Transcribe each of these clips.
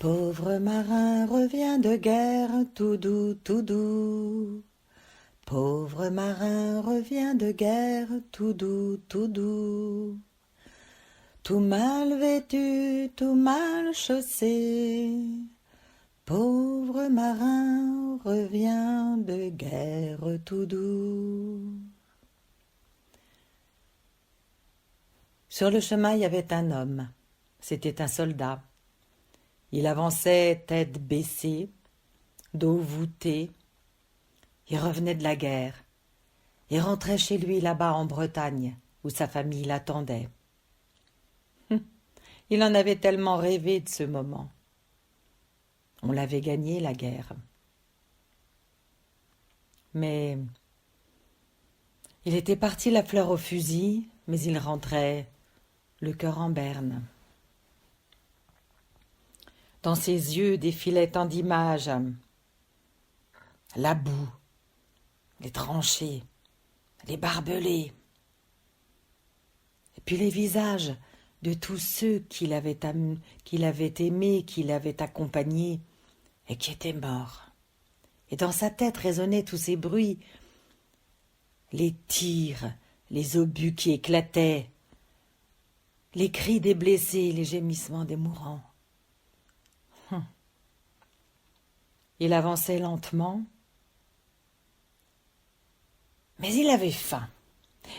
Pauvre marin revient de guerre, tout doux, tout doux. Pauvre marin revient de guerre, tout doux, tout doux. Tout mal vêtu, tout mal chaussé. Pauvre marin revient de guerre, tout doux. Sur le chemin, il y avait un homme. C'était un soldat. Il avançait tête baissée, dos voûté. Il revenait de la guerre. Il rentrait chez lui là-bas en Bretagne, où sa famille l'attendait. Il en avait tellement rêvé de ce moment. On l'avait gagné, la guerre. Mais il était parti la fleur au fusil, mais il rentrait le cœur en berne. Dans ses yeux défilaient tant d'images. La boue, les tranchées, les barbelés. Et puis les visages de tous ceux qu'il avait aimés, qu'il avait accompagnés et qui étaient morts. Et dans sa tête résonnaient tous ces bruits, les tirs, les obus qui éclataient, les cris des blessés, les gémissements des mourants. Il avançait lentement, mais il avait faim.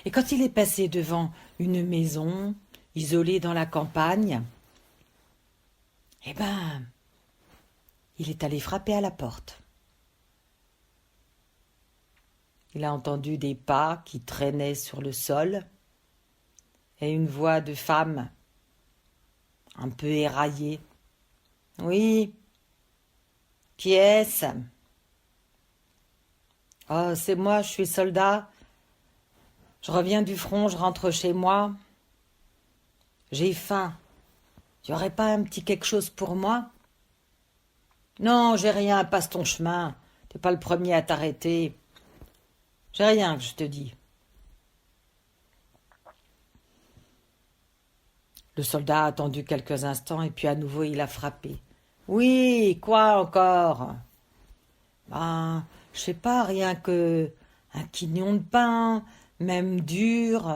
Et quand il est passé devant une maison, isolée dans la campagne, il est allé frapper à la porte. Il a entendu des pas qui traînaient sur le sol et une voix de femme, un peu éraillée. « Oui, qui est-ce ?»« Oh, c'est moi, je suis soldat. Je reviens du front, je rentre chez moi. J'ai faim. Il n'y aurait pas un petit quelque chose pour moi ?»« Non, j'ai rien, passe ton chemin. T'es pas le premier à t'arrêter. J'ai rien que je te dis. » Le soldat a attendu quelques instants et puis à nouveau il a frappé. « Oui, quoi encore ?»« Je sais pas, rien que un quignon de pain, même dur,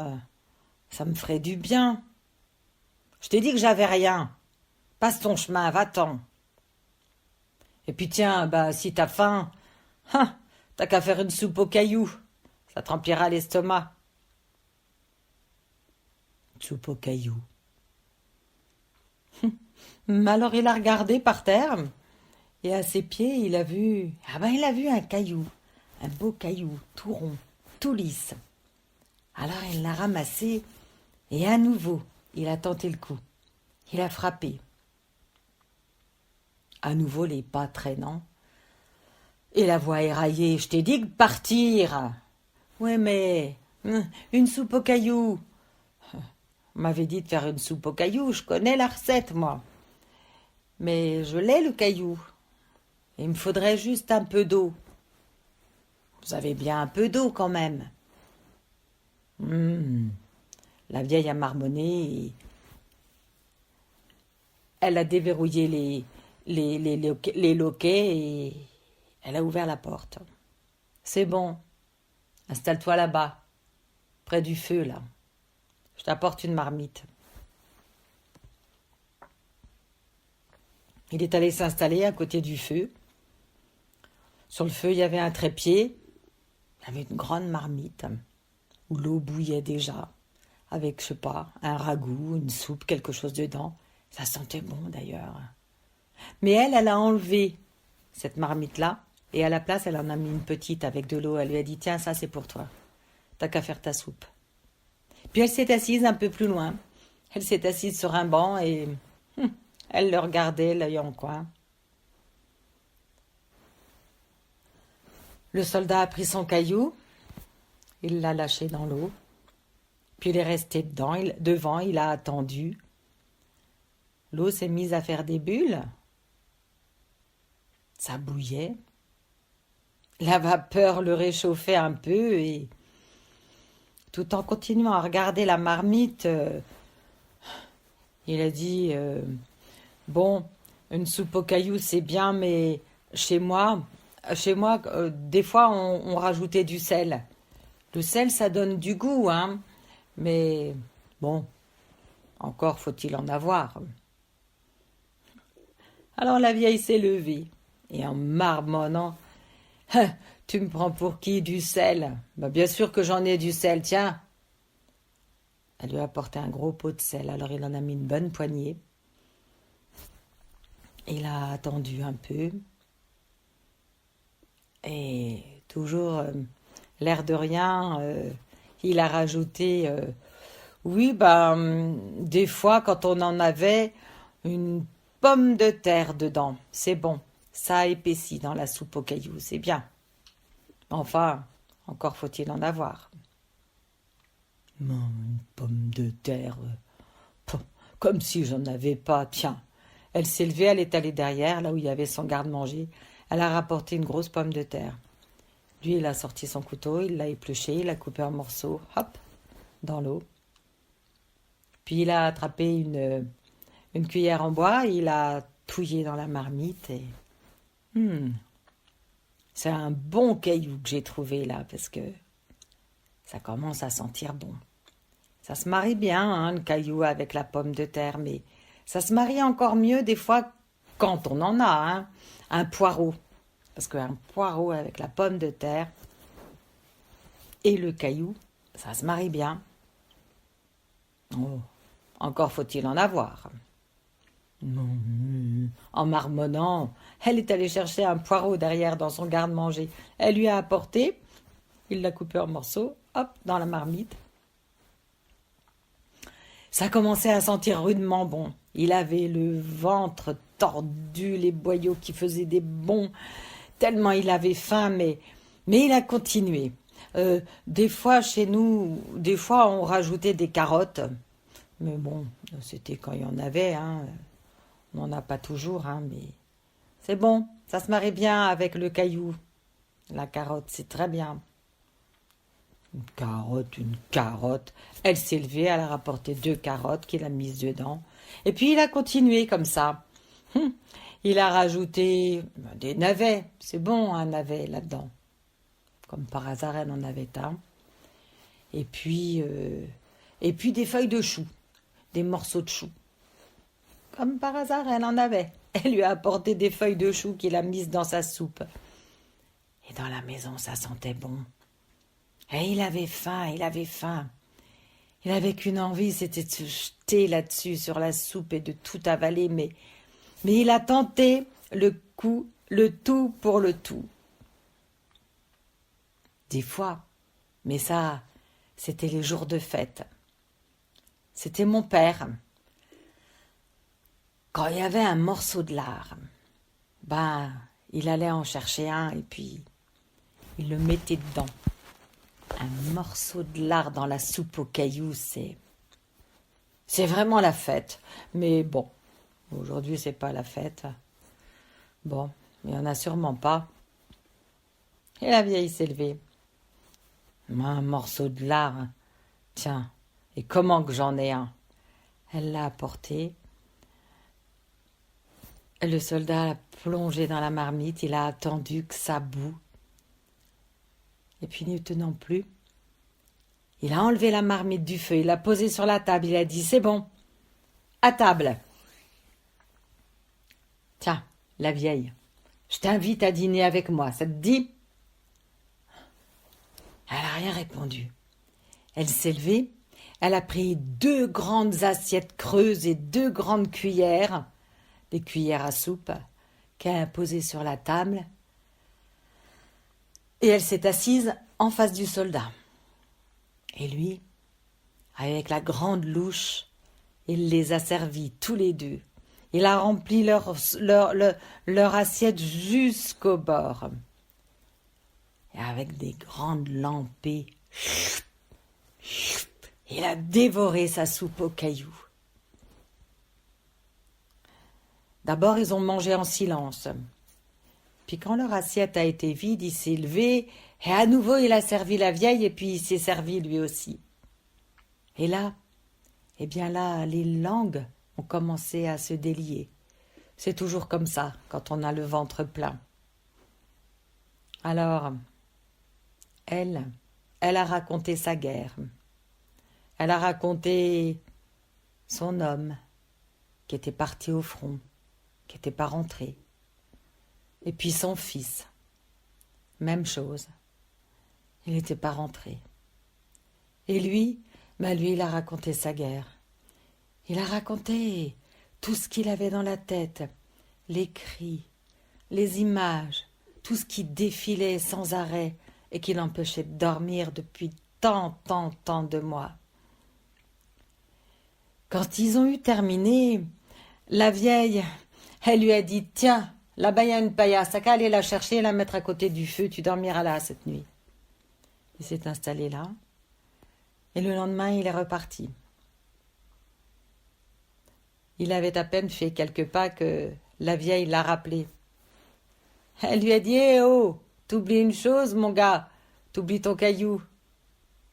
ça me ferait du bien. Je t'ai dit que j'avais rien. Passe ton chemin, va-t'en. Et puis tiens, si t'as faim, t'as qu'à faire une soupe aux cailloux. Ça te remplira l'estomac. » Soupe aux cailloux. Alors il a regardé par terre et à ses pieds il a vu un caillou, un beau caillou, tout rond, tout lisse. Alors il l'a ramassé et à nouveau il a tenté le coup. Il a frappé. À nouveau les pas traînants et la voix éraillée. « Je t'ai dit de partir. »« Ouais, mais une soupe aux cailloux. » On m'avait dit de faire une soupe aux cailloux, je connais la recette, moi. Mais je l'ai, le caillou. Et il me faudrait juste un peu d'eau. Vous avez bien un peu d'eau, quand même. La vieille a marmonné et elle a déverrouillé les loquets et elle a ouvert la porte. « C'est bon. Installe-toi là-bas, près du feu, là. Je t'apporte une marmite. » Il est allé s'installer à côté du feu. Sur le feu, il y avait un trépied. Il y avait une grande marmite où l'eau bouillait déjà, avec, je sais pas, un ragoût, une soupe, quelque chose dedans. Ça sentait bon, d'ailleurs. Mais elle a enlevé cette marmite-là, et à la place, elle en a mis une petite avec de l'eau. Elle lui a dit, tiens, ça, c'est pour toi. T'as qu'à faire ta soupe. Puis elle s'est assise un peu plus loin. Elle s'est assise sur un banc et elle le regardait, l'œil en coin. Le soldat a pris son caillou, il l'a lâché dans l'eau, puis il est resté devant, il a attendu. L'eau s'est mise à faire des bulles. Ça bouillait. La vapeur le réchauffait un peu et tout en continuant à regarder la marmite, il a dit « Bon, Une soupe aux cailloux, c'est bien, mais chez moi, des fois, on rajoutait du sel. Le sel, ça donne du goût, hein. Mais bon, encore faut-il en avoir. Alors la vieille s'est levée et en marmonnant, hein, tu me prends pour qui du sel? Bah, bien sûr que j'en ai du sel, tiens. Elle lui a apporté un gros pot de sel, alors il en a mis une bonne poignée. Il a attendu un peu et toujours l'air de rien, il a rajouté oui, bah, des fois, quand on en avait une pomme de terre dedans, c'est bon. Ça épaissit dans la soupe aux cailloux, c'est bien. Enfin, encore faut-il en avoir. Non, une pomme de terre, pff, comme si j'en avais pas. Tiens, elle s'est levée, elle est allée derrière, là où il y avait son garde-manger. Elle a rapporté une grosse pomme de terre. Lui, il a sorti son couteau, il l'a épluché, il l'a coupé en morceaux, hop, dans l'eau. Puis il a attrapé une cuillère en bois, il a touillé dans la marmite et hmm, c'est un bon caillou que j'ai trouvé là parce que ça commence à sentir bon. Ça se marie bien, hein, le caillou avec la pomme de terre, mais ça se marie encore mieux des fois quand on en a, hein, un poireau. Parce qu'un poireau avec la pomme de terre et le caillou, ça se marie bien. Oh, encore faut-il en avoir. En marmonnant, elle est allée chercher un poireau derrière dans son garde-manger. Elle lui a apporté, il l'a coupé en morceaux, hop, dans la marmite. Ça commençait à sentir rudement bon. Il avait le ventre tordu, les boyaux qui faisaient des bonds, tellement il avait faim, mais il a continué. Des fois, chez nous, des fois, on rajoutait des carottes. Mais bon, c'était quand il y en avait, hein. On n'en a pas toujours, hein, mais c'est bon. Ça se marie bien avec le caillou. La carotte, c'est très bien. Une carotte, une carotte. Elle s'est levée, elle a rapporté 2 carottes qu'il a mises dedans. Et puis il a continué comme ça. Il a rajouté des navets. C'est bon, un navet là-dedans. Comme par hasard, elle en avait un. Et puis des feuilles de chou. Des morceaux de chou. Comme par hasard, elle en avait. Elle lui a apporté des feuilles de chou qu'il a mises dans sa soupe. Et dans la maison, ça sentait bon. Et il avait faim, il avait faim. Il avait qu'une envie, c'était de se jeter là-dessus, sur la soupe et de tout avaler, mais il a tenté le coup, le tout pour le tout. Des fois, mais ça, c'était les jours de fête. C'était mon père. Quand il y avait un morceau de lard, ben, il allait en chercher un et puis il le mettait dedans. Un morceau de lard dans la soupe aux cailloux, c'est vraiment la fête. Mais bon, aujourd'hui, c'est pas la fête. Bon, il n'y en a sûrement pas. Et la vieille s'est levée. Un morceau de lard, tiens, et comment que j'en ai un? Elle l'a apporté. Le soldat l'a plongé dans la marmite, il a attendu que ça bout. Et puis, n'y tenant plus, il a enlevé la marmite du feu, il l'a posée sur la table, il a dit « C'est bon, à table !» Tiens, la vieille, je t'invite à dîner avec moi, ça te dit? Elle n'a rien répondu. Elle s'est levée, elle a pris 2 grandes assiettes creuses et 2 grandes cuillères, des cuillères à soupe, qu'elle a posées sur la table, et elle s'est assise en face du soldat. Et lui, avec la grande louche, il les a servis tous les 2. Il a rempli leur assiette jusqu'au bord. Et avec des grandes lampées, il a dévoré sa soupe aux cailloux. D'abord, ils ont mangé en silence. Puis quand leur assiette a été vide, il s'est levé et à nouveau il a servi la vieille et puis il s'est servi lui aussi. Et là, eh bien là, les langues ont commencé à se délier. C'est toujours comme ça quand on a le ventre plein. Alors, elle a raconté sa guerre. Elle a raconté son homme qui était parti au front, qui n'était pas rentré. Et puis son fils, même chose, il n'était pas rentré. Et lui, lui, il a raconté sa guerre. Il a raconté tout ce qu'il avait dans la tête, les cris, les images, tout ce qui défilait sans arrêt et qui l'empêchait de dormir depuis tant de mois. Quand ils ont eu terminé, la vieille, elle lui a dit « Tiens, là-bas il y a une paillasse, t'as qu'à aller la chercher et la mettre à côté du feu, tu dormiras là cette nuit. » Il s'est installé là et le lendemain il est reparti. Il avait à peine fait quelques pas que la vieille l'a rappelé. Elle lui a dit « Eh oh, t'oublies une chose mon gars, t'oublies ton caillou. »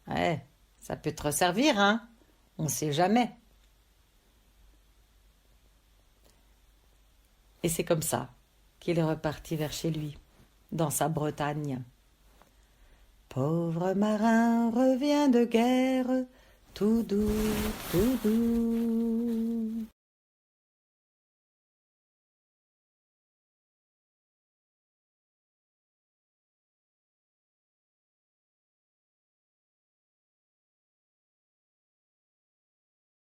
Ouais, ça peut te resservir, hein, on sait jamais. Et c'est comme ça qu'il est reparti vers chez lui, dans sa Bretagne. Pauvre marin revient de guerre, tout doux, tout doux.